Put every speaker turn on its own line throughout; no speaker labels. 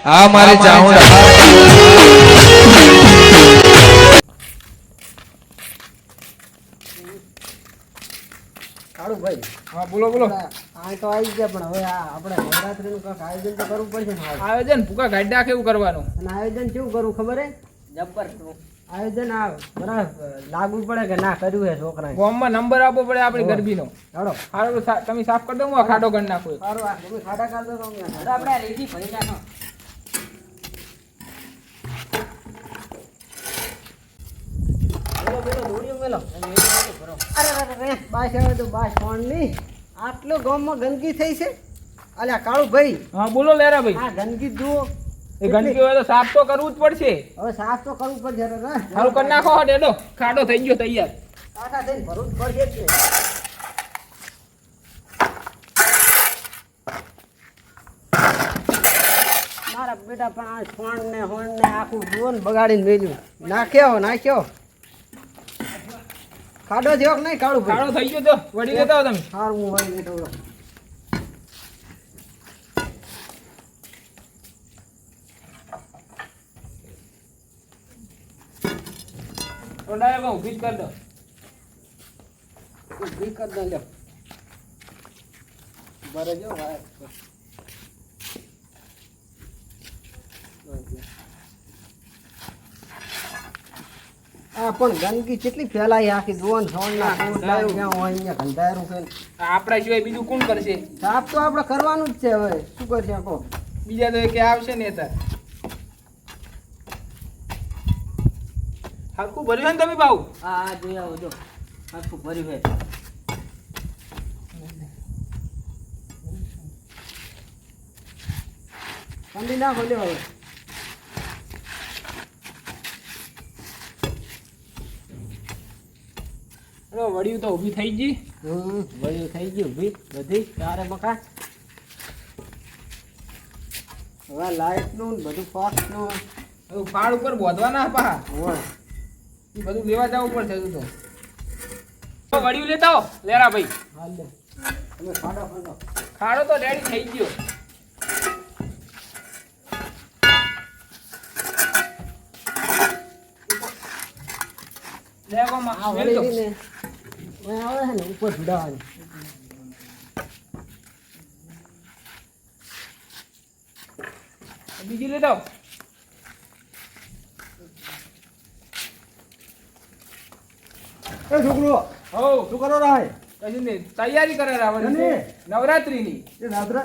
આ મારે જાઉં
કાળુ ભાઈ
હા બોલો બોલો.
આ તો આવી ગયા પણ હવે આ આપણે નવરાત્રીનું કાંઈક આયોજન તો કરવું પડશે ને.
આયોજન ભૂકા ગાડી નાખે એવું કરવાનું.
અને આયોજન કેવું કરવું ખબર હે? જબ્બર આયોજન આ બરાબર લાગુ પડે કે ના કર્યું હે છોકરાએ.
ફોર્મમાં નંબર આપવો પડે આપણે ગરબીનો.
હાલો
હારું તમે સાફ કરી દો, હું આ ખાડો કરી નાખું.
સારું આ તમે ખાડા કાઢો તો આપણે રેડી ભરી નાખો. અરે બાસ આવે તો બાસ ફોન ની આટલો ગામમાં ગંદકી થઈ છે. અલ્યા કાળુ ભાઈ
હા બોલો લેરા ભાઈ.
આ ગંદકી જુઓ.
એ ગંદકી હોય તો સાફ તો કરવું જ પડશે.
હવે સાફ તો કરવું પડશે ને.
હારું કરી નાખો ડેડો, ખાડો થઈ ગયો તૈયાર.
કાકા થઈને ભરવું જ પડશે જ ને. મારા બેટા પણ આ ફોન ને હોન ને આખું જુઓ ને બગાડીને મેલ્યું. નાખ્યો ખાડો થયો કે નહીં કાળુ ભાઈ?
ખાડો થઈ ગયો તો વળી લેતા હો તમે.
સારું હું વળી લેતો આવું.
તો ડાયરેક્ટ ઊભી જ કરી દો.
ઊભી કર દો લ્યો. બરે જો ભાઈ. આ પણ ગંદકી કેટલી ફેલાઈ આખી જોન સોન ના ક્યાં હોય અહીંયા ગંધાયરું ફેલ.
આપણા સિવાય બીજું કોણ કરશે?
સાફ તો આપણે કરવાનું જ છે. હવે શું કરશે કહો?
બીજા તો કે આવશે ને અત્યારે. હરખું ભર્યું ને તમે ભાવ?
હા જોઈ આવો જો આખું ભર્યું છે. ઠંડી ના ખોલ્યો હવે.
અરે વળ્યું તો ઊભી થઈ ગઈ.
વળ્યું થઈ ગયું ઊભી બધી ચારે મકા. હવે લાઇટનું ને બધું ફોક્સનું
હવે ફાળ ઉપર બોધવાના પા
હોય.
એ બધું લેવા જવું પડશે હજુ તો વળ્યું લેતા હો લેરા ભાઈ.
હાલ લે તમે ખાડો ખાડો.
ખાડો તો રેડી થઈ ગયો. લેવામાં
આ
મેલ દો.
વળી ને ઓય આવે છે ને ઉપર ભડાવાની.
બીજી લેતા હો.
એ છોકરો
હો
શું કરો રાય?
કશું નહીં, તૈયારી કરે રાવણ
શેની?
નવરાત્રીની.
એ રાત્રે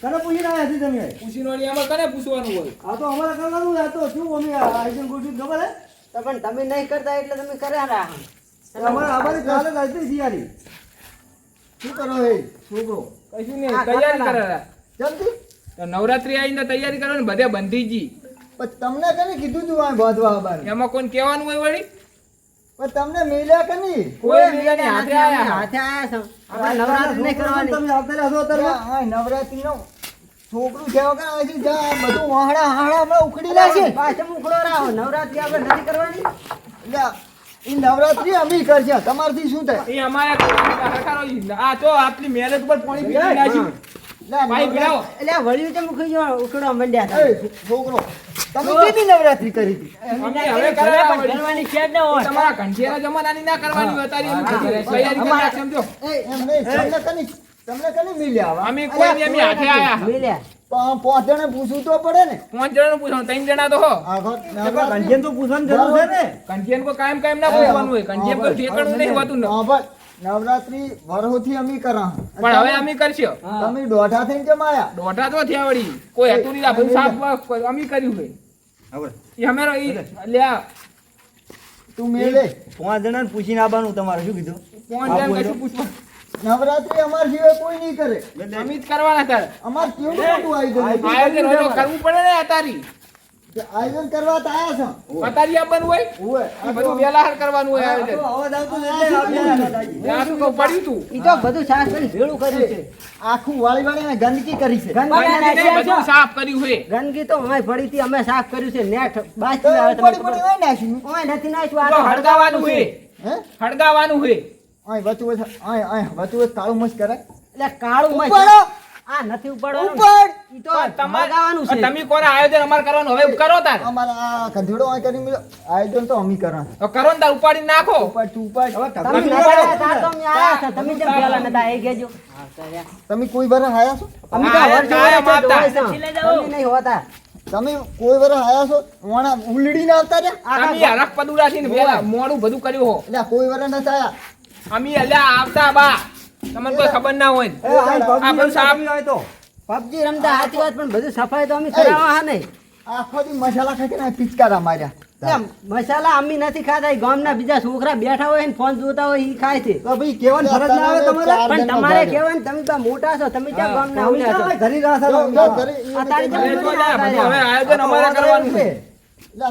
તને પૂછી રહ્યા હતી તમે?
પૂછીનોની આમાં કને પૂછવાનું હોય?
આ તો અમારે કરવાનું આ તો શું અમે આયોજન ગોઠવી ખબર હે?
તો પણ તમે નહીં કરતા એટલે તમે કર્યા રહ્યા.
અમારી કાલે જ હતી તૈયારી. શું કરો એ છોકરો?
કશું નહીં,
આ
તૈયારી
ખાતા
કરે રા.
જલ્દી
તો નવરાત્રી આવીને તૈયારી કરો ને બધે બંધી જી.
પણ તમને કને કીધું તું આ બાંધવા બાર?
એમાં કોણ કહેવાનું હોય વળી?
પણ તમને મેલ્યા કે નહીં?
કોઈ મિલે નહીં, હાથે આયા.
હાથે આયા છો. આપણે નવરાત્રી નહીં કરવાની.
તમે આવતા રહ્યા છો અત્યારે? આ નવરાત્રીનો છોકરું છે વગર આવે છે જ્યાં બધું વાહડા હાડા હમણાં ઉખડી લાગશે.
પાછળ મુખડો રાહો. નવરાત્રી આપણે નથી કરવાની.
એટલે ઈ નવરાત્રી અમે કરશે તમારથી શું થાય?
એ અમારે હરખારો આ તો આટલી મહેનત ઉપર પાણી પીવી નાખ્યું.
લે,
ભાઈ ભીડાવો.
એટલે આ વળ્યું તો મુખી જો ઉખડવા મંડ્યા હતા.
એ છોકરો તમે કેવી નવરાત્રી કરી હતી?
અમે હવે કરાયા
પણ
વળી.
કરવાની છે જ ન હોય.
તમારા ઘંટિયાના જમાનાની ના કરવાની હોય, અત્યારે એમ તૈયારી કરી નાખ, સમજો.
એમ નહીં, તમને કની મિલ્યા આવા?
અમે કોઈ નહીં, અમે હાથે આયા.
મિલ્યા.
પણ પાંચ જણે પૂછવું તો પડે ને.
5 જણાનું પૂછવાનું, 3 જણા તો હો.
કંજિયન તો પૂછવાની જરૂર છે ને.
કંટિયાને કોઈ કાયમ કાયમ ના પૂછવાનું હોય. કંટિયા કોઈ ઠેકાણું નહીં હોતું ને.
હા ભાઈ, નવરાત્રી વરહોથી અમે કરા.
પણ હવે અમે કરશો.
તમે દોઢા થઈને જમાયા.
દોઢા તો થયા વળી. કોઈ હતું નહીં, આ બધું સાફ અમે કર્યું હોય. એ અમે લ્યા
તું મેલે.
5 જણાને પૂછીને આવવાનું તમારે શું કીધું?
5 જણ કશું પૂછવા
નવરાત્રી અમાર સિવાય કોઈ નહીં કરે.
અમે જ કરવાના તારે.
અમાર કેવું મોટું આયોજન હતું.
આયોજન હોય તો કરવું પડે ને અતારી.
આયોજન કરવા તો આયા છો.
અતારી આપવાનું હોય.
ઓવે.
આ બધું વેલા હાર કરવાનું હોય આયોજન.
અવાજ આવતો એટલે આવ્યા.
આ શું કહું, પડ્યું તું.
ઈ તો બધું સાફ કરીને ભેળું કર્યું છે.
આખું વાળી વાળીને ગંદકી કરી છે.
નહીં, બધું સાફ કર્યું હોય.
ગંદકી તો અમે પડી હતી, અમે સાફ કર્યું છે. નેટ બાજ
તો
આવે તમને
પડી પડી હોય નાખ્યું.
ઓય નથી નાખ્યું.
તો
આ તો
હળગાવાનું હોય.
હે?
હળગાવાનું હોય.
અહીં વચ્ચે વચ્ચે અહીં વચ્ચે વચ્ચે કાળું મસ્ત કરે.
એટલે કાળું માં
ઉપાડો.
આ નથી ઉપાડવાનું
ઉપર
ઈ તો મગાવવાનું છે
તમે કોને આયોજન અમારે કરવાનું હવે કરો તાર
અમારા આ ગધેડો આ કરી મળ્યો આયોજન તો અમી કરા
હવે કરો ને તાર ઉપાડી નાખો
ઉપર તું ઉપર
તમે નતા તાર તો અમે આયા હતા તમે કેમ પેલા નતા એ કહેજો
તમે કોઈ વાર આયા છો
અમે તો
આયા
વર્ષો
કાયમ
વર્ષો
આવતા.
જોઈ છે. તમે નહીં હોતા
તમે કોઈ વાર આયા છો વાણા ઉલડી ના આવતા રહ્યા
તમે હરખ પદુડા થી ને વેલા મોડું બધું કર્યું હો
એટલે કોઈ વાર નથી આયા
અમે અલ્યા આવતા બા તમને કોઈ ખબર ના હોય ને. આ બધું સાહેબ
પબજી રમતા સાચી વાત પણ બધું સફાઈ તો અમે કરાવવા હા નહીં
આખો દી મસાલા ખાઈ ને પિચકારા માર્યા
એમ, મસાલા અમે નથી ખાતા ઈ ગામના બીજા છોકરા બેઠા હોય ને ફોન જોતા હોય ઈ ખાય છે
તો ભાઈ કેવાની ફરજ ના આવે તમારે
પણ તમારે કહેવાય ને તમે તો મોટા છો તમે ક્યાં ગામના આવડા છો
ઘરી રાહ
અત્યારે કેમ
હવે
બધું ના થાય?
હવે આયોજન અમારે કરવાનું છે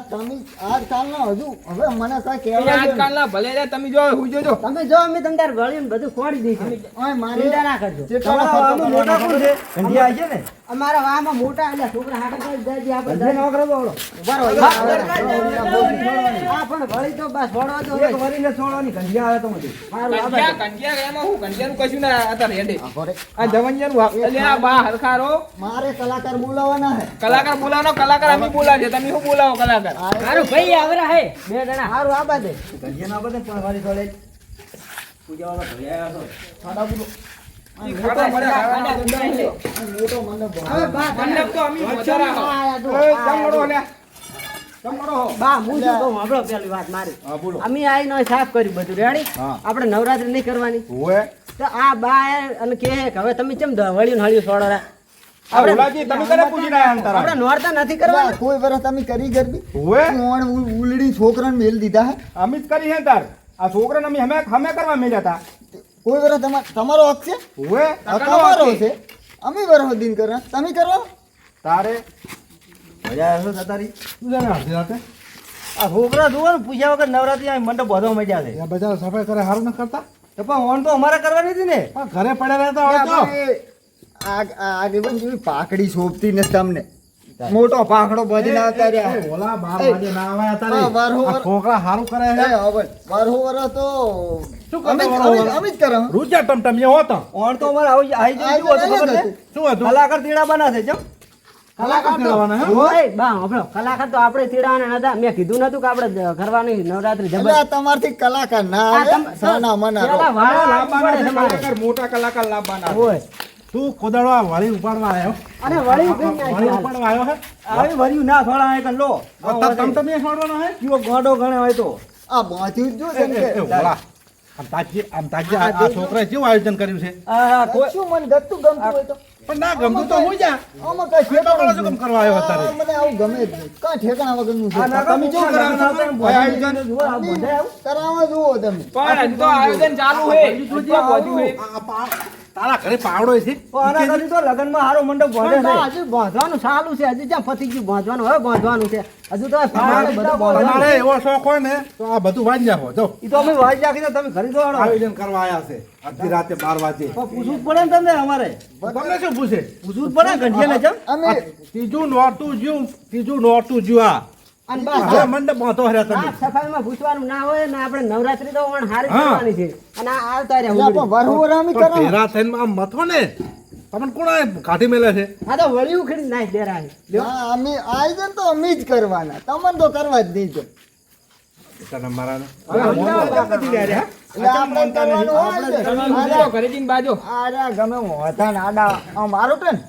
તમે આજ કાલના હજુ હવે મને કઈ
એ
કહેવા
આજકાલના ભલે રે તમે જો હું જોજો
તમે જો અમે તમને તાર ગળ્યું ને બધું ફોડી દઈશું
ઓય મારે
ચિંતા ના કરજો
ચેટલા ખર્ચો
મોટા કોણ છે કંડિયા આવી છે ને
અમારા વાહમાં મોટા એટલે છોકરા હાટા કરી જાય આપણે
ધંધે નો કરો બોલો
ઉભા રહો, ઉભા રહો. હા પણ વળી તો બસ ફોડવા તો
એક વરીને છોડવાની કંડિયા આવે તો મધી
મારું આ બાજુ.
કંઠિયા એમાં હું કંઠિયાનું કશું ના અત્યારે હેડે
ઘરે.
આ જવનિયાનું અલ્યા બા હરખારો
મારે કલાકાર બોલાવાના હે
કલાકાર બોલાવો કલાકાર અમે બોલાવીએ તમે શું બોલાવો કલાકાર
મારું ભાઈ આવરા હે બે જણા સારું આ બાજુ
કંડિયા ના બને પણ વારી છોડે પૂજા વાળા ભલે આવ્યા છો
ખાડા બોલો
ઈ ખાડા મળ્યા, ખાડા
ખાડા
મોટો મને
હવે બા
મંડપ તો અમે વધારા હો.
આયા જો.
એ જમણો લ્યા. જમણો હો.
બા હું શું કહું સાંભળો પેલી વાત મારી અમે આવીને સાફ કર્યું બધું રેડી આપણે નવરાત્રી નહીં કરવાની તો આ બા અને કે હવે તમે કેમ વળ્યું હળ્યું છોડો રા આપણે નોરતા નથી કરવાના
કોઈ વરસ તમે કરી ગરબી
હોવે
કોણ ઉલડી છોકરાને મેલ દીધા હે
અમે જ કરી હે તાર આ છોકરાને અમે હમે કરવા મેલ્યા હતા
કોઈ વરસ તમારો હક છે
હોવે
તમારો છે અમે વરસ દિન કરવા તમે કરો
તારે
મજા આવે છે તારી
શું જાણે અડધી રાતે
આ છોકરા જુઓ ને પૂછ્યા વગર નવરાત્રી આ મંડપ બધો મજા છે
આ બધા સફાઈ કરે સારું ન કરતા
તો પણ ઓન તો અમારે કરવાની હતી ને
પણ ઘરે પડ્યા રહેતા હોય તો
આગેવાન જેવી પાકડી શોભતી ને તમને મોટો પાકડો બધી ના આવતા રહ્યા
એ ઓલા 12 વાગે ના આવ્યા તારે
હા, વારહો વાર.
આ છોકરા સારું કરે
એ
છે
હવે વરહો વરહ તો
શું કરતા
અમે જ-
વરહો
અમે જ-
વરહ?
અમે જ કરો
રૂચા ટમટમિયા હોતો
ઓન તો અમારે આવી જઈ શું હતું ખબર છે
શું હતું
કલાકાર તીડા બનાવે છે
કલાકાર ખેલવાના હે
ઓય બા સાંભળો કલાકાર તો આપણે તેડાવાના નતા મેં કીધું નતું કે આપણે કરવાની નવરાત્રી જબર
એટલે તમારથી કલાકાર ના
આ
આવે
તમ-
સાના મના રહો.
પેલા વાળા
લાવવાના
લાવવા
છે
પડે તમારે.
કલાકાર, મોટા કલાકાર લાવવાના
ઓય
તું કોદાળવા વાળી ઉપાડવા આવ્યો
અને વળી ઉભી ના
વાળી
ચાલ.
ઉપાડવા આવ્યો હે
આવી વર્યું ના થોડા એક લો
ટમટમિયા છોડવાનો હે
કયો ગોડો ગણે હોય તો
આ બાંધ્યું જ જો છે ને
એ,
કે.
ઓલા આમ તાજી આ છોકરાએ કેવું આયોજન કર્યું છે
આ કોઈ
શું મને ગતું ગમતું હોય તો
પણ ના ગમતું તો હું જા
આમાં કઈ
એ તો કરો છો કેમ કરવા આવ્યો અત્યારે?
આ મને આવું ગમે જ નહીં કાં ઠેકાણા વગરનું છે
આ નાકા
તમે કેવું
મૂકવા
કરાવો છો?
નાકા
આયોજન?
આયોજન જુઓ, આ બધા આવું.
કરાવવા જુઓ તમે
પણ હજુ તો આયોજન ચાલુ છે હજુ તો બધું છે.
તારા ઘરે પાવડો છે
તો આના કરતા તો લગનમાં હારો મંડપ
પણ
વધે
બા
છે
હજુ બાંધવાનું ચાલુ છે હજુ જ્યાં પતી ગયું બાંધવાનું હવે બાંધવાનું છે હજુ તો ફાળે બધું બાંધવાનું
તમારે એવો શોખ હોય ને તો આ બધું વાંચી નાખો જો
ઈ તો અમે વાંચી રાખીને તમે ઘરે દોડો
આયોજન કરવા આવ્યા છે અડધી રાતે 12 વાગે
પણ પૂછવું જ પડે ને તમને અમારે
તમને શું પૂછે
પૂછવું જ પડે ને ગંઠિયાને જેમ
અમે
ત્રીજું નોરતું જ્યું ત્રીજું નોરતું જ્યું આ
અને બસ
હવે મંડપ બાંધો હર્યા તમે
સાફ સફાઈમાં પૂછવાનું ના હોય ને આપણે નવરાત્રી તો પણ હારી
હા.
કરવાની છે અને આ આવતા રહ્યા
એટલે પણ
ઉઘડી.
વરહો અમે
પણ
કરાવો
ભેરા થઈને આમ મથો ને તમને કોણ કાઢી મેલે છે
આ તો વળી ઉખડી નાખ દેરાય
હા, અમે આયોજન તો અમે જ કરવાના તમને તો કરવા જ નહીં તો
તને મારાને
એટલે આપણે કરવાનું હોય છે.
તમે ઊંઘી ઘરે જઈને બાજો
આરા ગમે હોતા ને આડા આમ મારું છે ને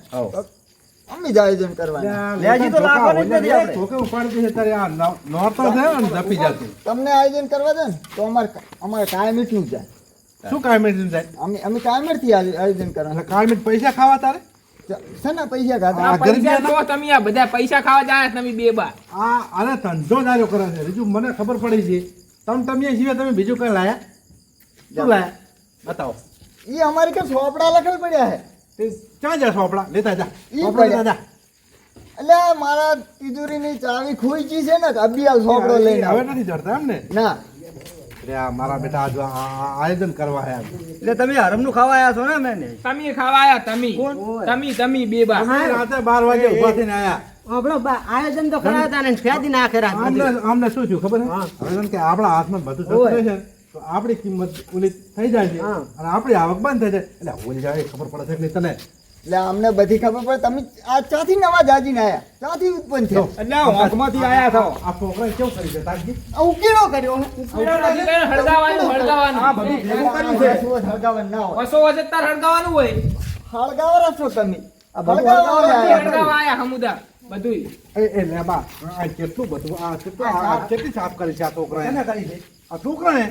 અમે જ આયોજન કરવાના
લેજી તો લાગવાની જ નથી આપણે.
ચોકે ઉપાડી દે ત્યારે આ નોરતો છે ને જપી જતી
તમને આયોજન કરવા દે ને તો અમારે કાયમિત નું જાય
શું કાયમી જાય
અમે કાયમિત થી આયોજન કરવાના
એટલે કાયમી પૈસા ખાવા તારે
છે ને પૈસા ખાતા
આ પૈસા તો તમે આ બધા પૈસા ખાવા જાય તમે બે બા
આ અરે ધંધો દાર્યો કરે છે બીજું મને ખબર પડી છે તમે સિવાય તમે બીજું કઈ લાયા શું લાયા બતાવો
એ અમારી કે સોપડા લખેલ પડ્યા હે
તે ક્યાં જા સોપડા લેતા જા
ઈ
સોપડા
પડ્યા.
લેતા જા
એટલે આ મારા તિજોરીની ચાવી ખોઈ ગઈ છે ને તો અબિયાલ સોપડો લઈને
હવે
આવો.
નથી જડતા એમ ને
ના
અરે આ મારા બેટા આજ આ આયોજન કરવા હે
એટલે તમે હરમનું ખાવા આવ્યા છો ને મેં
તમે ખાવા આયા તમે બે બા
રાતે 12 વાગે ઉભા થઈને આયા
આપણો બા આયોજન તો કરાવતા ને ફેદી નાખે રાત બધી.
આમને શું થયું ખબર છે હવે જેમ કે આપણા હાથમાં બધું જતું રહે છે તો આપણી કિંમત ઓલી થઈ જાય છે
હા.
અને આપણી આવક બંધ થઈ જાય એટલે ઓલી જાય ખબર પડે છે કે નહીં તને
એટલે અમને બધી ખબર પડે તમે આ ચાથી નવા જાજીને આયા ચાથી ઉત્પન્ન થયો
એટલે હોંકમાંથી આયા છો
આ છોકરાએ કેવું કર્યું છે તારજી?
આ ઉકેળો કર્યો
હળગાવાનું
આ બધું ભેગું કર્યું છે.
હળગાવન ના હોય
વસો વજે તાર હળગાવાનું હોય
હળગાવરા છો તમે
આ બધું
હળગાવવા આયા.
હળગાવા આયા હમુદા બધુંય
એ લેબા આ કેટલું બધું આ કેટલું આ કેટલી સાફ કરી છે આ છોકરાએ?
કેને કરી છે
આ છોકરાએ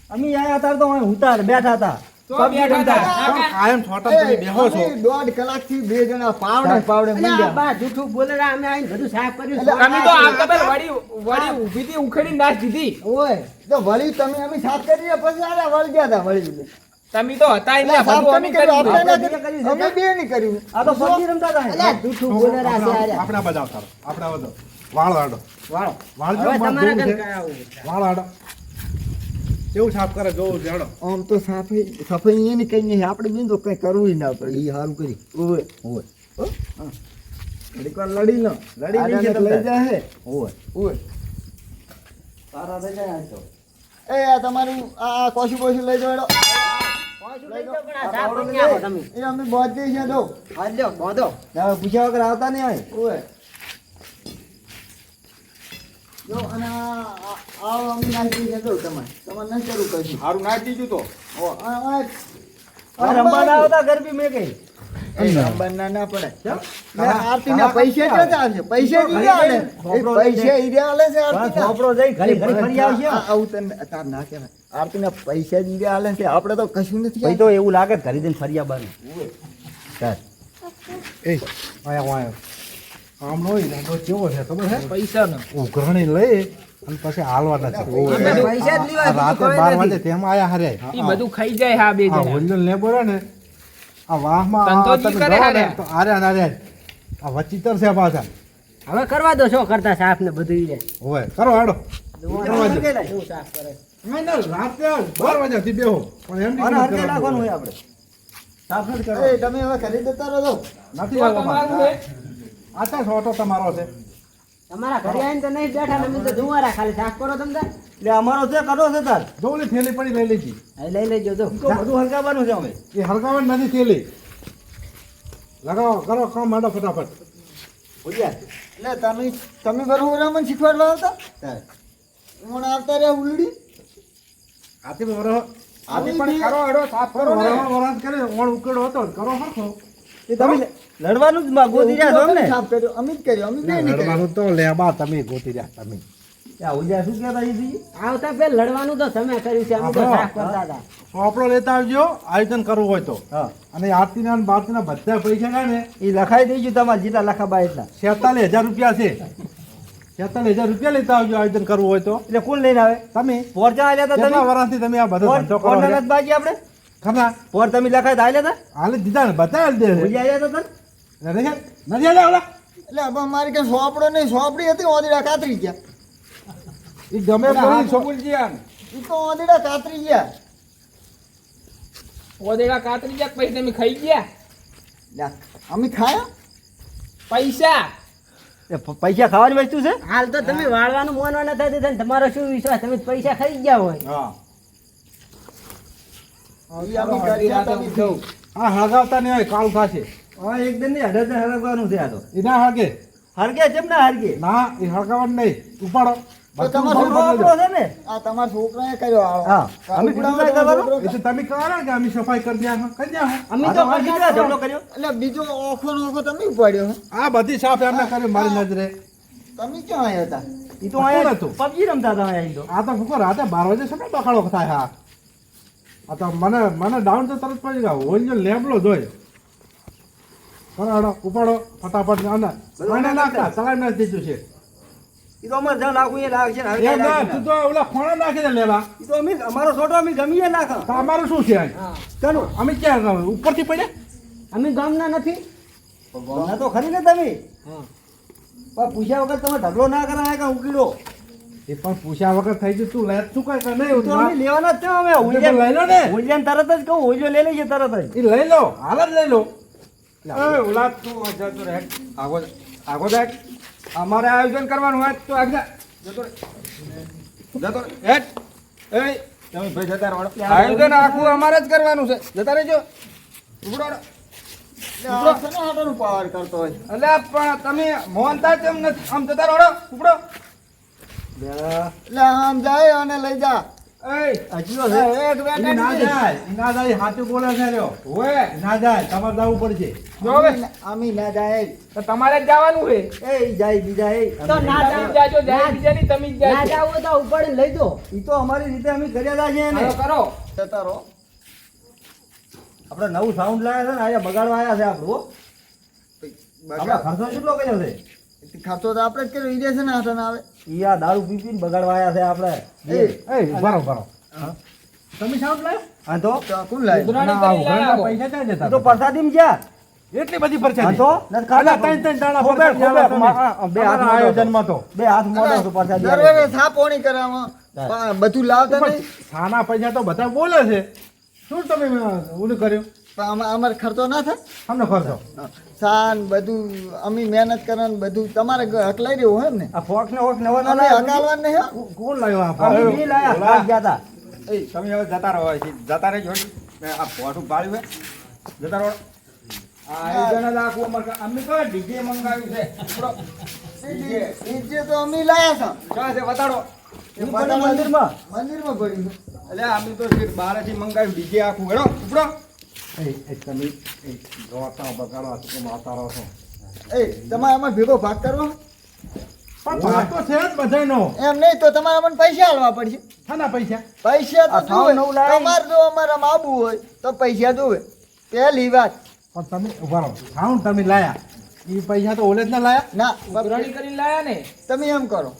અમે આયા હતા તો અહીં ઉતાર બેઠા હતા
તો બેઠા હતા.
કાયમ છોટા તમે બેહો છો.
અમે 1.5 કલાકથી બે જણા પાવડે
અલ્યા, આ
મીંડ્યા.
બા જૂઠું બોલે રા, અમે આઈને બધું સાફ કર્યું
એટલે
તમે તો આ ખબર વળી ઊભી થી ઉખેડી નાશ દીધી
ઓય તો વળી તમે અમે સાફ કરીએ પછી આલા વળી ગયા હતા વળી
તમે તો હતા
એટલે
એટલે
સાફ
બધું
તમે
અમે
કર્યું, આપણે
કર્યું
ના કર્યું. અમે બે નહીં કર્યું
આ તો પબજી રમતા હતા
અલ્યા, જૂઠું બોલે રા છે આર્યા.
આપણા બધા તારો આપણા બધો વાળ વાળો
વાળો.
વાળ
હવે
જો
તમારા
માર
ઘર
છે.
કરાવું.
વાળ વાળો કેવું સાફ કરે જોવું છે હેડો.
આમ તો સફાઈ એની કઈ નહીં આપણે બીજું તો કઈ કરવું ના પડે
ઈ હારું કરી
ઓય
ઓય
ઘડીક વાર લડી લો
લડી નહીં છે
લઈ
તમને.
જાય
ઓય
ઓય
તારા થઈ જાય આજ તો
એ આ તમારું આ કોશી બોશી લઈ જાવ
પાછું લઈ જાઓ, પણ આ સાફ કરી આવો તમે.
એ અમે બોધ દઈ છે દો
હાલ લ્યો, બાંધો.
હવે પૂછ્યા વગર આવતા નહીં અહીં
ઓય જો અને આ અમે નાખી છે દો તમારે ન શરૂ કરશું
સારું નાખ દીધું તો
ઓ આ
આ રમવા ના આવતા ગરબી મેં કઈ
બંને ના પડે આરતીના પૈસા ક્યાં આવશે પૈસા ઈ રહ્યા આલે. એ પૈસા ઈ રહ્યા આલે છે આરતીના.
છોપડો જઈ ઘડી ઘડી ફરી આવશે
આવું તને તાર ના કહેવાય. આરતીના પૈસા ઈ રહ્યા આલે છે આપણે તો કશું નથી
ભાઈ તો એવું લાગે ઘરી જઈને ફરી આવવાનું ચાલ
એ આયા વાયો આમ નો ઈરાદો કેવો છે ખબર છે?
પૈસા નો
ઉઘરણી લઈ અને પછી હાલવાના છે.
પૈસા જ લેવા,
આ રાતે 12 વાગે તેમ આયા હારે.
ઈ બધું ખાઈ જાય હા બે
આ
જણા
હોલ્યો ને બોરે ને આ વાહમાં
ધંધો
આ
જી
તમે
કરે
ગળો
હારે.
ને તો આરે ને આરે આ વચિતર છે પાછા.
હવે કરવા દો શું કરતા સાફ ને બધું ઈ રે.
હોય કરો હેડો.
શું સાફ કરે?
ના ના રાતે 12 વાગ્યાથી બેહો પણ એમ
અને
નહીં
હરકે નાખવાનું હોય આપણે સાફ નથી
એ
કરવાનું
તમે હવે ઘરે જતા રહો.
નથી
તો
આવવા
તમારું
માંગતા.
હે?
આ તો છોટો તમારો છે.
તમારા ઘરે આવીને તો નહીં બેઠા ને અમે તો જુવારા ખાલી સાફ કરો તમે.
એટલે અમારો છે કરો છે તાર
જોલી થેલી પડી લઈ લેજી.
હવે લઈ લેજો જો.
તો બધું હરકાવાનું છે અમે
એ હરગાવન નથી થેલી. લગાવો કરો કામ માંડો ફટાફટ.
ભૂલ્યા
એટલે તમે બરોબર અમને શીખવાડવા આવતા
તાર
મને આવતા રહ્યા ઉલડી
આથી વરો
આથી પણ કરો હેડો સાફ કરો ને
વરાત કરે ઓણ ઉકેડો હતો કરો હરખો.
એ તમે લડવાનું જ ગોતી રહ્યા છો ને
સાફ કર્યો અમે જ કર્યો અમે બે નહીં કર્યો.
લડવાનું તો લેબા તમે ગોતી રહ્યા તમે.
ત્યાં ઉલ્યા શું કહેતા ઈ
આવતા પેલ લડવાનું તો તમે કર્યું છે અમે તો સાફ કરતા હતા.
સોપડો લેતા આવજો આયોજન કરવું હોય તો.
હા
અને આરતીના અને બારતીના બધા પૈસા છે ને
એ લખાઈ દઈશું તમારે જેટલા લખાબા એટલા
46,000 રૂપિયા છે. 46,000 રૂપિયા લેતા આવજો આયોજન કરવું હોય તો.
એટલે કોણ લઈને આવે
તમે
પોર ચાલ્યા હતા
કેટલા
તમે
વર્ષથી તમે આ બધો ધંધો કરો
પોર
છો?
નરસ બાજી આપણે
ખરા
પોર તમે લખાય તો આલ્યા હતા
હાલે દીધા ને બધા દે છે.
ભૂલ્યા આવ્યા હતા તને
નથી આલે ઓલા
એટલે હવે મારી કે સોપડો નહીં સોપડી હતી ઓદીડા કાતરી ગયા
ઈ ગમે
હાથ
પડી સો-
બોલજી આમ.
ઈ તો ઓદીડા કાતરી ગયા
ઓદેડા કાતરી ગયા પછી તમે ખાઈ ગયા
લ્યા, અમે ખાયા
પૈસા
એ પૈસા ખાવાની વસ્તુ છે
હાલ તો તમે વાળવાનું મોનવા નથી દેતા ને તમારો શું વિશ્વાસ? તમે પૈસા ખાઈ ગયા હોય.
હા
ઈ અમે કર્યા તા બી જવું.
આ હળગાવતા નહીં હોય કાળું થશે.
હા એકદમ નહીં હડર હરગવાનું છે આ તો
એ ના હળગે
હરગે કેમ ના હરગે
ના એ હળગાવવાનું નહીં ઉપાડો.
તો
બધું
તમારો
બરોબર
આપણો
લેજો.
છે ને
આ તમારા છોકરાએ કર્યો આવો.
હા. અમે
ઉકળાવો
બીજું કાંઈ
તમારો
કરવાનું?
છોકરો.
એ તો તમે કરો ને કે અમે સફાઈ કરી દ્યા કરી દ્યા
અમે
આ
તો
તો હરગી
કરતા જ
ઝઘડો
હોય.
કર્યો
એટલે બીજો ઓખો નો ઓખો તમે ઉપાડ્યો હે?
આ બધી સાફ એમને કરી મારી નજરે.
તમે ક્યાં આવ્યા હતા
એ તો
હતું
અહીંયા
નતું.
પબજી રમતા હતા અહીંયા તો
આ તો ફૂકો રાતે 12 વાગે શું બખાડો થાય? હા આ તો મને ડાઉન તો તરત પડી ગયો. ઓલિયો લેબલો જોઈ કરાડો ઉપાડો ફટાફટ અને મને નાખતા તળાવ નાખી દીધું છે.
એ તો અમારે જ્યાં નાખવું એ નાખશે ને હરગે
એમ ના
નાખશે
તું
ને.
તો ઓલા ખોણા નાખી દે લેવા.
એ તો અમે અમારો છોટો અમે ગમીએ નાખા
તો અમારું શું છે અહીં?
હા.
ચાલો અમે ક્યાં ગાવ ઉપરથી પડ્યા?
અમે ગામના નથી.
ગમના તો ખરી ને તમે પણ પૂછ્યા વગર તમે ઢગલો ના કરાય કે ઉકીડો
એ પણ પૂછ્યા વગર થઈ ગયું તું લે શું કઈ કે નહીં
તો અમે લેવાના જ છે અમે
તો લઈ લો ને.
હોલિયાને તરત જ કહું હોલિયો લઈ લઈએ તરત જ
એ લઈ લો હાલ જ લઈ લો.
ઓલા તું જતો રહે આગો જાય અમારે આયોજન કરવાનું હોય તો આગળ જતો રહે હેટ એ તમે ભાઈ જતા રહો આયોજન આખું અમારે જ કરવાનું છે જતા રહેજો ઉપડો
આ શેના હાટાનું પાવર કરતો હોય
અલ્યા પણ તમે મોહનતા કેમ નથી આમ જતા રહો ઉપડો
એટલે આમ જાય અને લઈ જા
હજીઓ છે
એક
ઈ ના જાય ઈ ના જાય સાચું બોલે છે લ્યો
ઓય
ના જાય તમારે જવું પડશે
જો હવે
આમી ના જાય
તો તમારે જ જવાનું છે
એ ઈ જાય બીજા એ
તો ના
તમે જ જાજો જાય બીજાની તમે જ
ના
જાજો
જાવું હોય તો ઉપાડીને લઈ દો
ઈ તો અમારી રીતે અમે કર્યા છે ને
હાલો કરો
જતા રહો
આપણે નવું સાઉન્ડ લાવ્યા છે ને આજે બગાડવા આવ્યા છે આપણું હો. આપણે ખર્ચો કેટલો કર્યો છે
ખર્ચો તો આપણે જ કર્યો ઈ દેશે ને હાટાને આવે
ઈ આ દારૂ પી પીને બગાડવા આવ્યા છે આપણે
એ બરો બરો તમે સાઉન્ડ લાવ
હા તો
તો કોણ લાવે
ઉઘરાણી
ના
કરી
ઘરના
લાવો.
પૈસા ક્યાં જતા
ઈ તો પ્રસાદીમાં જ્યાં
એટલી બધી પરચા
હા તો નથી ખાતા.
ત્રણ ત્રણ દાડા
ખોબે,
પરચા
ખોબે,
તમે.
બે હાથ
તમારા
મોઢો
આયોજનમાં તો
બે હાથ મોઢો તો પ્રસાદી
દર
આવે.
વખતે થાપોણી કરવામાં બધું લાવતા નહીં
સાના પૈસા તો બધા બોલે છે શું તમે ઓલું કર્યું
પણ અમારે ખર્ચો ના થાય
સામનો ખર્ચો
સાન બધું અમે મહેનત કરવાનું બધું તમારે હકલાઈ રહ્યું હોય ને
આ ફોક્સ ને વોક્સ નવા ના
અમે
લાયા.
હકાલવાનું નહીં હો.
કોણ લાવ્યો આ
અમે
પાછો?
બી લાયા, ખાસ ગયા તા.
એ તમે હવે જતા રહો અહીંથી. જતા રહેજો આ પોઠું પાડ્યું છે જતા રહો આ આયોજન જ આખું અમારે અમે તો ડીજે મંગાવ્યું છે ઉપડો.
ડીજે તો અમે લાયા
ક્યાં છે બતાડો
ઈ પણ મંદિરમાં
છો મંદિરમાં પડ્યું છે.
એટલે અમે તો બહારથી મંગાવ્યું ડીજે આખું હેડો ઉપડો
તમે જોતા બગાડો છો માતા રહો છો
એ તમારે અમારે ભેગો ભાગ કરવો
પણ ભાગ તો છે જ બધાયનો
એમ નહીં તો તમારે અમને પૈસા આલવા પડશે
શાના પૈસા
પૈસા
આ
તો
થાવ
જોવે.
નવું લાવી.
તમારે જો અમારામાં આવવું હોય તો પૈસા જોવે પહેલી વાત
પણ તમે ઉભા રહો સાઉન્ડ તમે લાયા એ પૈસા તો ઓલે જ ના લાયા
ના
ઉઘરાણી કરીને લાયા ને
તમે એમ કરો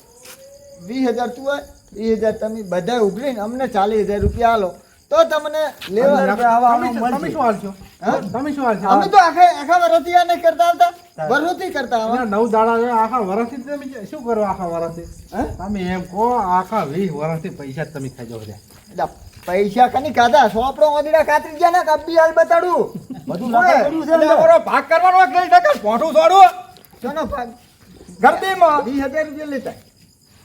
20,000 તું હોય 20,000 તમે બધા ઉઘરીને અમને 40,000 રૂપિયા આલો તો તમને લેવા
રૂપિયા
તમે તમે શું હાલશો
હા?
તમે શું હાલશો
અમે તો આખા વર્ષથી આ નહીં કરતા આવતા વર્ષોથી કરતા આવા
નવ દાડા છે, આખા વર્ષથી તમે શું કરો આખા વર્ષથી
હે?
તમે એમ કહો આખા 20 વર્ષથી પૈસા જ તમે ખાઈ જાવ છે
એટલે પૈસા કની કાઢા સોપડો ઓદીડા કાતરી ગયા ને કબ્બી હાલ બતાડું
બધું લખાઈ પડ્યું છે
એટલે
અંદર.
અમારો ભાગ કરવાનો એટલે ટકા પોઠું છોડવું
શેનો ભાગ
ગરદીમાં
20,000 રૂપિયા લેતા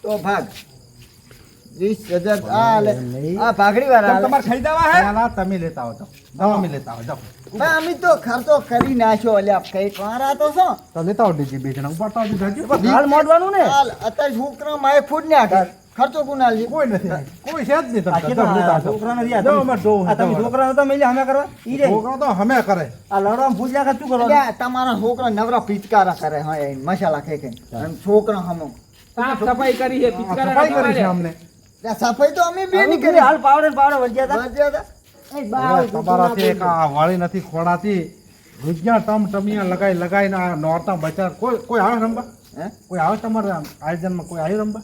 તો ભાગ 20,000 આ લે આ ભાગડી વાળા
તમારે ખરીદાવા હે
પહેલા તમે લેતા આવો તમે લેતા આવો જાઓ
અમે તો ખર્ચો કરી નાખ્યો અલ્યા કઈ કારા તો છો
તો લેતા આવો ડીજે બે જણા ઉપાડતા આવજો જાજો.
હાલ મોડવાનું ને
હાલ અત્યારે છોકરા માએ ફૂડ ને આખા ખર્ચો કુનાલ છે
કોઈ નથી કોઈ છે જ નહીં
આ
તમે
કેટલા
લેતા આવજો.
છોકરા નથી આ
જાઓ,
તમે-
અમારે જોવું
આ તમે
છે.
છોકરા નતા મેલ્યા અમે કરવા ઈ રે
છોકરો તો હમે કરે
આ લડવામાં પૂછ્યા કે શું કરો
અલ્યા તમારા છોકરા નવરા પિચકારા કરે હા એ મસાલા ખાઈ ખાઈ અને છોકરા હમો
સાફ સફાઈ કરી છે
આ સફાઈ કરી છે અમને
ત્યાં સફાઈ તો અમે બે ની કરી
હાલ પાવડે ને પાવડે વળગ્યા હતા
વધ્યા હતા.
એ બા
હવે તમારાથી એક આ વાળી નથી ખોડાતી રૂપિયા ટમિયા લગાઈને આ નોરતા બચાર કોઈ આવે રમવા
હે
કોઈ આવે તમારા આયોજનમાં કોઈ આવ્યું રમવા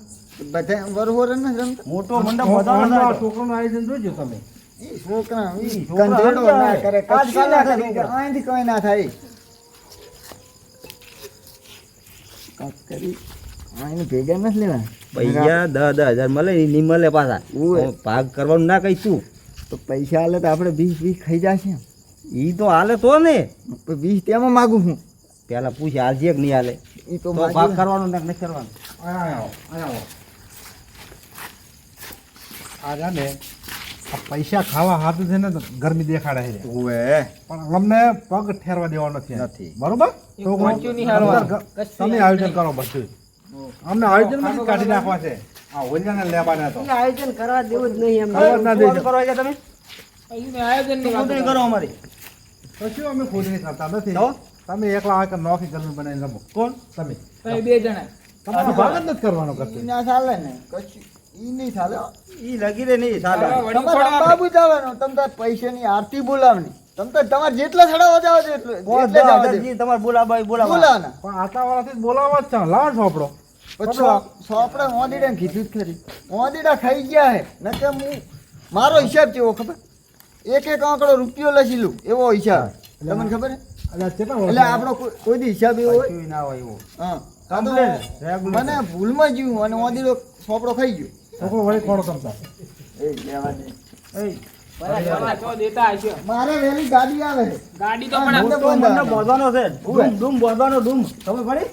બધા વરવર ને રમતા
મોટો મંડપ
આ
વધારવાનો
છોકરાનું આયોજન જોજો તમે
ઈ છોકરા ઈ
છોકરા
ગંધેડો
સમજાવે.
ના કરે કશું
આજકાલના
ના કરે
છોકરા.
આનાથી કઈ ના થાય કાક કરી આને ભેગા નથી લેવા
પૈસા 10,000 મળે ને નહીં મળે પાછા
ઓવે.
ભાગ કરવાનું ના કઈ તું
તો પૈસા આલે તો આપણે 20 ખાઈ જશે
ઈ તો હાલે તો ને
20 તેમાં માગું છું
પેલા પૂછે હાલજે કે નહીં હાલે
ઈ તો
તો
માગ્યું
ભાગ
ને.
કરવાનું ને નહીં કરવાનું
આવો આ જાને આ પૈસા ખાવા હાથું છે ને તો ગરમી દેખાડે છે
ઓવે
પણ અમને પગ ઠેરવા દેવાનો નથી
નથી.
બરોબર તો
પહોંચ્યું નહીં હાલવાનું.
તમે આયોજન કરો બધું અમને આયોજન માંથી કાઢી નાખવા છે આ ઓલિયાને લેવાના તો
એ આયોજન કરવા દેવું જ નહીં એમ
ખબર ના દેજો
કરવા ગયા તમે
આયોજન
તો ખોદણી કરો અમારી
કશું અમે ખોદણી કરતા નથી
તો?
તમે એકલા આ નોખી ગરમી બનાવીને રમો કોણ તમે
બે જણા
તમારો ભાગ જ નથી કરવાનો
ઈ
કરતી
ના ચાલે ને કશું ઈ નહીં ચાલે હો.
ઈ લગી રે નહીં સાદા
વળી
તમારે
થોડા
બાબુ જવાનું તમે તાર પૈસાની આરતી બોલાવની તમે તો તમારે જેટલા ચડાવવા જાવ એટલું જેટલા જાવ દે.
તમારે બોલાવા બોલાવા
બોલાવવાના
પણ આટલા વાળાથી જ બોલાવવા જ છે લાવો સોપડો
પછી સોપડે ઓદીડા કીધું જ ખરી ઓદીડા ખાઈ ગયા હે નકે હું મારો હિસાબ કેવો ખબર એક આંકડો રૂપિયો લસી લઉં એવો હિસાબ તમને ખબર હે
એટલે કેટલા
એટલે આપણો કોઈ દી હિસાબ એવો હોય
કશું ના હોય એવું
હા આ તો
Complaint, regular.
મને ભૂલમાં જ્યું અને ઓદીડો સોપડો ખાઈ ગયો
છોકરો વળી કોણ કરતા
એ લેવા દે
દેતા હશે
મારે વહેલી ગાડી આવે છે
ગાડી તો
હા,
પણ
મોટો
તો
બંધ
મને
આવે.
બોધવાનો છે ડૂમ ડૂમ બોધવાનો ડૂમ ખબર પડી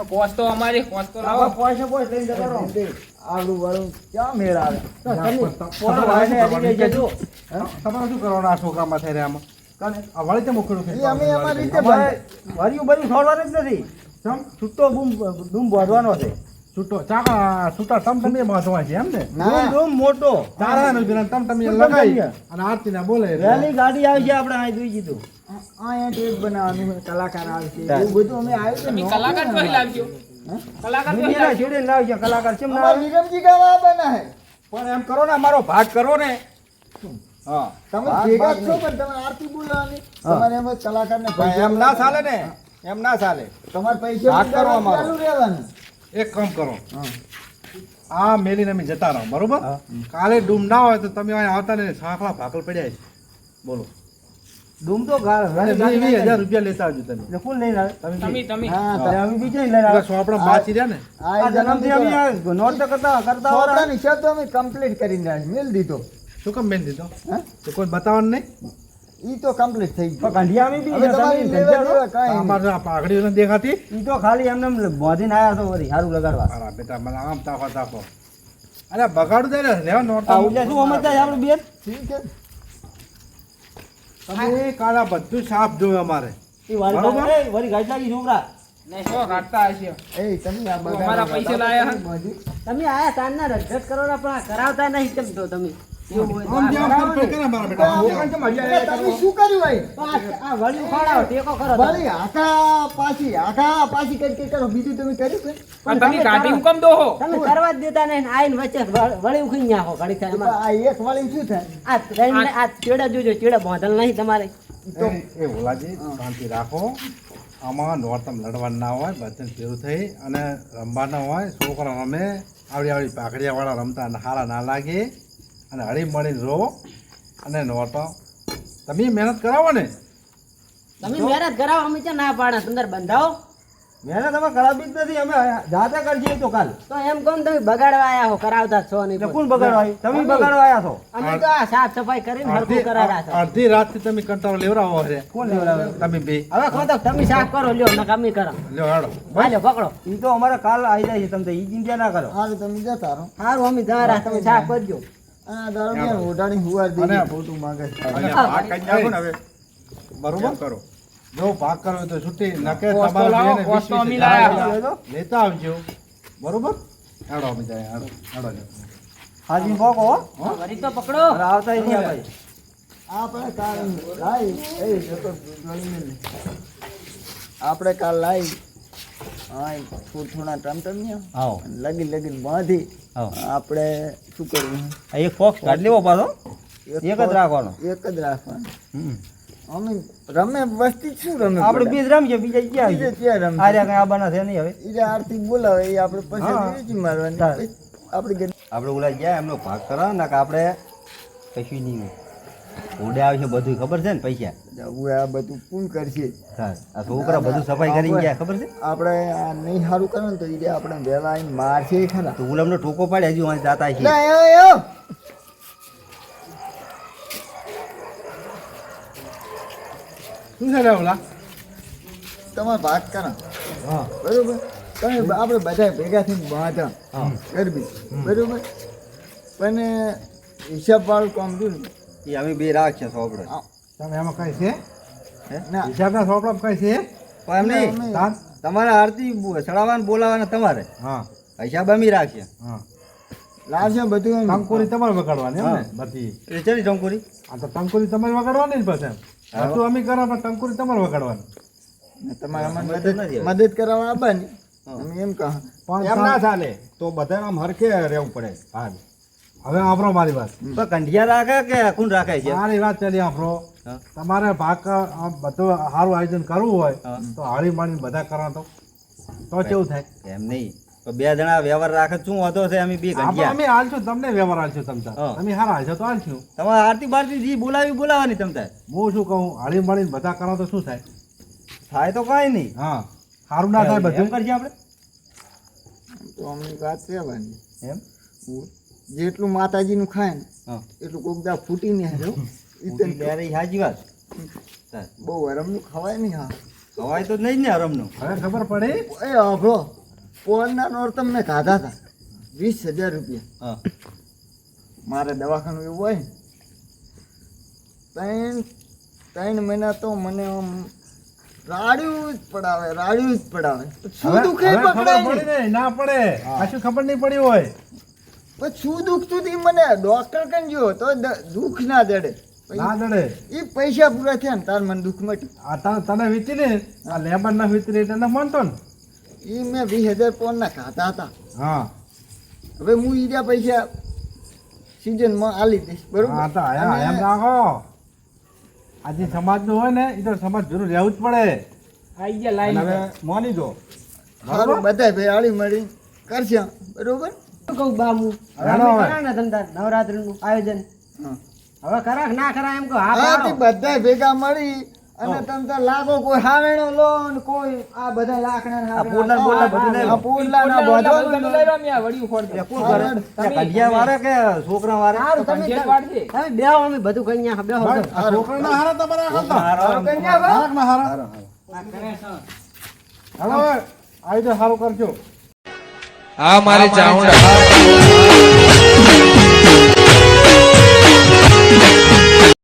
પોસ્ટ તો અમારી પોસ્ટ તો લાવો
આવા પૈસા પોઈસ લઈને જતા રહો
આવડું વાળું ક્યાં મેળ આવે
પોરો ભાઈને અડી ગઈ જજો
તમારે શું કરવાનું આ છોકરામાં થઈ રહ્યા આમાં
કાને
આ વળી કેમ ઉખેડું
એ અમે અમારી રીતે
અમારે વરિયું બરિયું છોડવાનું જ નથી
ચમ
છૂટો ડૂમ બાંધવાનો છે
છૂટો ચાકા છૂટા તમે બાંધવા છે એમ ને
ના
ડૂમ મોટો
ચારાનો પેલા તમે
શું
લગાવી
તમે?
અને આરતી ના બોલે
વહેલી ગાડી આવી છે આપણે અહીં જોઈ દીધું
અહીંયા ટેપ બનાવવાનું હોય, કલાકાર આવશે એવું બધું અમે આયોજન
કલાકાર કોઈ લાવજો કલાકાર કોઈ
દુનિયાના છેડે લાવજો કલાકાર કેમ ના
અમારા
આવે?
વિરમજી ગાવા આવવાના હે
પણ એમ કરો ને અમારો ભાગ કરો ને હા
તમે
ભાગ
ભેગા
ભાગ
છો પણ તમે આરતી બોલાવવાની તમારે એમ જ કલાકારને
પણ એમ ના ચાલે ને એમ ના ચાલે
તમારે પૈસા
ભાગ કરો અમારો.
ચાલુ રહેવાનું
એક કામ કરો
હા.
આ મેલીને અમે જતા રહો બરોબર
હા.
કાલે ડૂમ ના હોય તો તમે અહીં આવતા ને સાંકળા ભાકલ પડ્યા છે બોલો
ડૂમ તો ગા-
અને
ગાડી
20,000 રૂપિયા લેતા આવજો તમે
એટલે કોણ લઈને આવે?
તમે તમે
હા
એટલે અમે બીજે લઈને આવે.
પેલા સોપડા બાચી રહ્યા ને
આ જન્મથી અમે આ નોટ તો કરતા વાળા.
સોપડાનો હિસાબ તો અમે કમ્પ્લીટ કરીને રહ્યા મેલ દીધો
શું કામ મેલ દીધો
હા
તો કોઈ બતાવવાનું નહીં
ઈ તો કમ્પ્લીટ થઈ
પણ
ગયું
કંઢિયા અમે બી
હવે તમારી
તમે
લેવા
કંઢિયા
દેવા કાંઈ નહીં.
અમારે આ પાઘડીઓ નથી દેખાતી
ઈ તો ખાલી એમને એમ બાંધીને આયા છો વળી સારું લગાડવા
અરે બેટા મને આમ તાકો તાકો અરે બગાડું દે ને લેવા નોટ
આ ઉલ્યા શું સમજતા છે આપણે બેન
ઠીક છે
તમે કાલા બધું સાફ જોયું અમારે
ઈ વાળી
બરોબર.
એ વળી ગાડી લાગી છોકરા
ને શું કાઢતા હશે
એ તમે આ બગાડો
અમારા પૈસા લાયા હે?
બધી.
તમે આયા તારના રજત કરો ને પણ આ કરાવતા નહીં કેમ તો તમે એવું હોય તો
આમ
આ
જેમ
કરાવો
તમે
ને.
કરે મારા બેટા આમ જેમ.
તમે શું કર્યું ભાઈ
આ વળ્યું ખવડાવો ટેકો કરો તમે.
ભાઈ આખા પાછી કરી કરો બીજું તમે કર્યું કે
પણ તમે કાઢી હુકમ દો હો
તમે કરવા જ દેતા નહીં ને આઈને વચ્ચે વળી ઉખી નાખો ઘડી થાય એમાં.
આ એક વાળી શું થાય
આ ત્રણ આ ચેડા જોજો ચેડા બાંધલ નહીં તમારે
એ ભોલાજી શાંતિ રાખો આમાં નોરતમ લડવાનું ના હોય બધાને શરૂ થઈ અને રમવાના હોય છોકરા રમે આવડી પાકડિયાવાળા રમતા હારા ના લાગે અને હળી મળીને રહો અને નોરતો તમે મહેનત કરાવો ને
તમે મહેનત કરાવો અમે ક્યાં ના પાડે અંદર બંધાવો
મહેનત અમે કરાવી જ નથી અમે જાતે કરજે તો કાલ
તો એમ કોણ તમે બગાડવા આયા હો કરાવતા જ છો નહીં
એટલે કોણ બગાડવા આવ્યું? તમે બગાડવા આવ્યા છો
અમે તો આ સાફ સફાઈ કરીને હરખું કરાવ્યા છો
અડધી રાતથી તમે કંટાળો લેવડાવો છે
કોણ લેવડાવે?
તમે બે
હવે કહો તો તમે સાફ કરો લ્યો નકા અમે કરો
લ્યો હેડો
હાલો પકડો
ઈ તો અમારે કાલ આવી જાય છે તમે તો ઈ ચિંતા ના કરો
હારું તમે જતા રહો
સારું અમે જરા તમે સાફ કરજો
આ દરમિયાન ઓઢાણી હુવાર દે
અને-
ખોટું માંગે છે.
અને
ભાગ કરી નાખો ને હવે
બરોબર
એમ કરો
જો ભાગ કરવો હોય તો છૂટી નકે
કોસ્તો
તમારે
લાવો,
બેને
કોસ્તો
20,000
અમે લાયા.
લેતા આવજો બરોબર હેડો અમે જાય હેડો હેડો
હાજી પોકો હો.
વળી તો પકડો
અરે આવતા નહીં આ ભાઈ
આપણે કાલ લાઈ એ જતો જોડી મેલ. આપણે કાલ લાઈ હા થોડા ટમટમિયા
આવો
લગી લગીને બાંધી
આવો
આપણે શું કરવું
આ એક ફોક્સ કાઢી લેવો પાછો એક જ રાખવાનો
એક જ રાખવાનું અમે રમે વસ્તી શું રમે
આપણે બીજ રમીએ બીજા ક્યાં
બીજે
આવીએ
ક્યાં રમે
આર્યા કઈ આબાના છે નહીં હવે
ઈ આરતી બોલાવે એ આપણે પછી
હા.
વેચી મારવાની
ચાલ.
પછી આપણે ઘરે
આપણે ઓલા ગયા એમનો ભાગ કરવા ના કે આપણે કશું નહીં ઓડે આવશે બધું ખબર છે ને પૈસા
જવું આ બધું પૂન કરશે
હા આ છોકરા બધું સફાઈ કરીને ગયા ખબર છે
આપણે આ નહીં સારું કરે ને તો ઈ આપણે વહેલા આવીને મારશે ખરા
તો ગુલામને ટોકો પાડે હજુ અહીં જાતા છે
ના, એ.
શું છે લે ઓલા
તમારે ભાગ કરો
હા
બરોબર તમે આપણે બધા ભેગા થઈને બાંધા ગરબી બરોબર પણ હિસાબ વાળું કામ જોયું
એ અમે બે રાખશે આપણે
તમે એમાં કઈ છે
ના
હિસાબના ચોપડામાં કઈ છે
પણ એમ નહીં
અમે-
તાન?
તમારે આરતી ચડાવવાનું બોલાવવાના તમારે
હા
હિસાબ અમે રાખશે
હા
લાવશે બધું એમ.
ટંકોરી તમારે વગાડવાની એમ ને
હા.
બધી
એ ચલી ટંકુરી
આ તો ટંકોરી તમારે વગાડવાની ને પછી
હા.
બધું અમે કરો પણ ટંકોરી તમારે વગાડવાની
ને તમારે અમને
મદદ નથી
મદદ
હવે.
મદદ કરવા આવવાની
હા.
અમે એમ કહા
પણ
એમ ના ચાલે તો બધા આમ હરખે રહેવું પડે હા
હવે આપણો મારી વાત
પણ કંઢિયા રાખે કે કોણ રાખે છે
મારી વાત ચાલી આપણો
હા.
તમારે ભાગ આમ બધું સારું આયોજન કરવું હોય
હા.
તો હળી મળીને બધા કરવા તો કેવું થાય
એમ નહીં તો બે જણા વ્યવહાર રાખે શું વાંધો છે અમે બે
આપણે
કંઢિયા
અમે હાલશું તમને વ્યવહાર હાલશું તમતા
હા.
તમે હારા હાલશો તો હાલશું
તમારે આરતી બારતી જી બોલાવવાની તમતા
હું શું કહું હળી મળીને બધા કરો તો શું થાય
થાય તો કાંઈ નહીં
હા સારું ના થાય
એમ
બધું
કરજે આપણે
તો અમને વાત કહેવાની
એમ
જેટલું માતાજીનું ખાય ને
હા
એટલું કોકદા ફૂટીને હારું. ઈ તો
ઉઠી ત્યારે ઈ હાજી વાત થાય.
બહુ હરમનું ખવાય નહીં હા
ખવાય તો જ નહીં જ ને આરામનું
હવે ખબર પડે
એ આભળો પોળના નોરતમ મેં ખાધા હતા 20,000 રૂપિયા
હા
મારે દવાખાનું એવું હોય ને 3 મહિના તો મને આમ રાડ્યું જ પડાવે શું
હવે
દુખે
હવે ખબર
પકડાય
પડી
નહીં.
ને ના પડે કશું ખબર નહીં પડી હોય
પણ શું દુખતું હતું ઈ મને ડોક્ટર કન ગયો તો દુઃખ ના જડે
ના દડે
એ પૈસા પૂરા થયા ને તાર મને દુઃખ મટ્યું.
આ તને વીતી ને આ લેબર ના વીતી એટલે ન માનતો ને
એ મેં 20,000 પોન ના ખાતા હતા.
હા
હવે હું ઈજા પૈસા સિઝનમાં આલી દઈશ બરોબર.
હા તો એમ
અને
રાખો આજે સમાજ નું હોય ને એ તો સમાજ જરૂર રહેવું જ પડે
આઈ ગયા
અને
લાઈન
હવે મોની જો
સારું બધા ભાઈ આળી મળી કરશે બરોબર.
શું કહું બા હું હવે અમે કરા ને ધંધા નવરાત્રીનું આયોજન
હા.
હવે કરા કે ના કરા એમ કહો હા
હા
પાડો.
તે બધા ભેગા મળી અને તમે તો લાગો કોઈ હાવેણો લો ને કોઈ આ બધા લાકડા
આ પોડલા બોડલા બધું લઈ લો.
પોડલા ના
બધું
બધો
લઈ લો અમે આ વડિયું ફોડ દે.
કોણ કરે? ત્યાં કઢિયા વાળે કે છોકરા વાળે?
સારું તમે
પંચાયત વાળ છે.
તમે બેહો અમે બધું કઈ અહીંયા બેહો
ભાઈ, આ છોકરાના હારા તમારા કરતા હારા ના હારા હાલો હવે આવી તો સારું કરજો
આ મારી ચાઉંડા